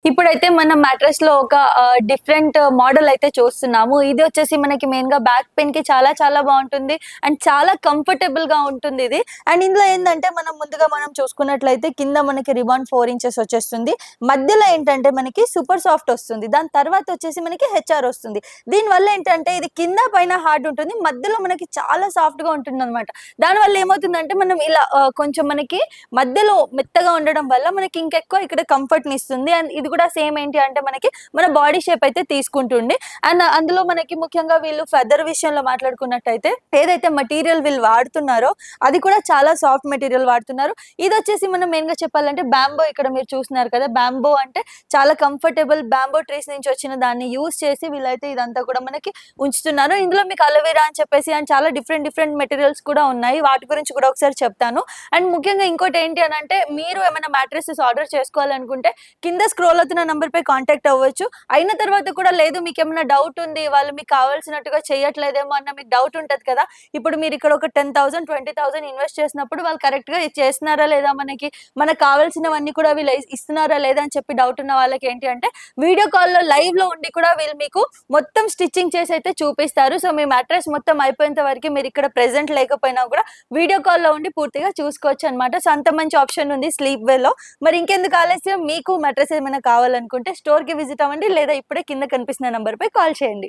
ఇప్పుడైతే మనం మ్యాట్రెస్ లో ఒక డిఫరెంట్ మోడల్ అయితే చూస్తున్నాము. ఇది వచ్చేసి మనకి మెయిన్ గా బ్యాక్ పెయిన్ కి చాలా చాలా బాగుంటుంది అండ్ చాలా కంఫర్టబుల్ గా ఉంటుంది ఇది. అండ్ ఇందులో ఏంటంటే మనం చూసుకున్నట్లయితే కింద మనకి రిబాన్ 4 ఇంచెస్ వచ్చేస్తుంది. మధ్యలో ఏంటంటే మనకి సూపర్ సాఫ్ట్ వస్తుంది. దాని తర్వాత వచ్చేసి మనకి హెచ్ఆర్ వస్తుంది. దీని వల్ల ఏంటంటే ఇది కింద పైన హార్డ్ ఉంటుంది, మధ్యలో మనకి చాలా సాఫ్ట్ గా ఉంటుంది అనమాట. దానివల్ల ఏమవుతుందంటే మనం ఇలా కొంచెం మనకి మధ్యలో మెత్తగా ఉండడం వల్ల మనకి ఇంకెక్కువ ఇక్కడ కంఫర్ట్ ని ఇస్తుంది. అండ్ ఇది కూడా సేమ్ ఏంటి అంటే మనకి మన బాడీ షేప్ అయితే తీసుకుంటుంది. అండ్ అందులో మనకి ముఖ్యంగా వీళ్ళు ఫెదర్ విషయంలో మాట్లాడుకున్నట్టయితే ఏదైతే మెటీరియల్ వీళ్ళు వాడుతున్నారో అది కూడా చాలా సాఫ్ట్ మెటీరియల్ వాడుతున్నారు. ఇది వచ్చేసి మనం మెయిన్ గా చెప్పాలంటే బ్యాంబో. ఇక్కడ మీరు చూస్తున్నారు కదా, బ్యాంబో అంటే చాలా కంఫర్టబుల్ బ్యాంబో ట్రీస్ నుంచి వచ్చిన దాన్ని యూజ్ చేసి వీళ్ళైతే ఇదంతా కూడా మనకి ఉంచుతున్నారు. ఇందులో మీకు అలోవెరా అని చెప్పేసి అండ్ చాలా డిఫరెంట్ మెటీరియల్స్ కూడా ఉన్నాయి. వాటి గురించి కూడా ఒకసారి చెప్తాను. అండ్ ముఖ్యంగా ఇంకోటి ఏంటి అని అంటే మీరు ఏమైనా మ్యాట్రెసెస్ ఆర్డర్ చేసుకోవాలనుకుంటే కింద స్క్రోల్ అవుతున్న నంబర్ పై కాంటాక్ట్ అవ్వచ్చు. అయిన తర్వాత కూడా లేదు మీకు ఏమైనా డౌట్ ఉంది, వాళ్ళు మీకు కావాల్సినట్టుగా చేయట్లేదేమో అన్న మీకు డౌట్ ఉంటది కదా. ఇప్పుడు మీరు ఇక్కడ ఒక 10,000 20,000 ఇన్వెస్ట్ చేసినప్పుడు వాళ్ళు కరెక్ట్ గా చేస్తున్నారా లేదా, మనకు కావాల్సినవన్నీ కూడా వీళ్ళు ఇస్తున్నారా లేదా అని చెప్పి డౌట్ ఉన్న వాళ్ళకి ఏంటి అంటే వీడియో కాల్లో లైవ్ లో ఉండి కూడా వీళ్ళు మీకు మొత్తం స్టిచ్చింగ్ చేసి అయితే చూపిస్తారు. సో మీ మ్యాట్రెస్ మొత్తం అయిపోయేంత వరకు మీరు ఇక్కడ ప్రెసెంట్ లేకపోయినా కూడా వీడియో కాల్లో ఉండి పూర్తిగా చూసుకోవచ్చు అనమాట. సో అంత మంచి ఆప్షన్ ఉంది స్లీప్ వేలో. మరి ఇంకెందుకు ఆలస్యం, మీకు మ్యాట్రెస్ ఏమైనా కావాలనుకుంటే స్టోర్ కి విజిట్ అవ్వండి, లేదా ఇప్పుడే కింద కనిపిస్తున్న నంబర్ పై కాల్ చేయండి.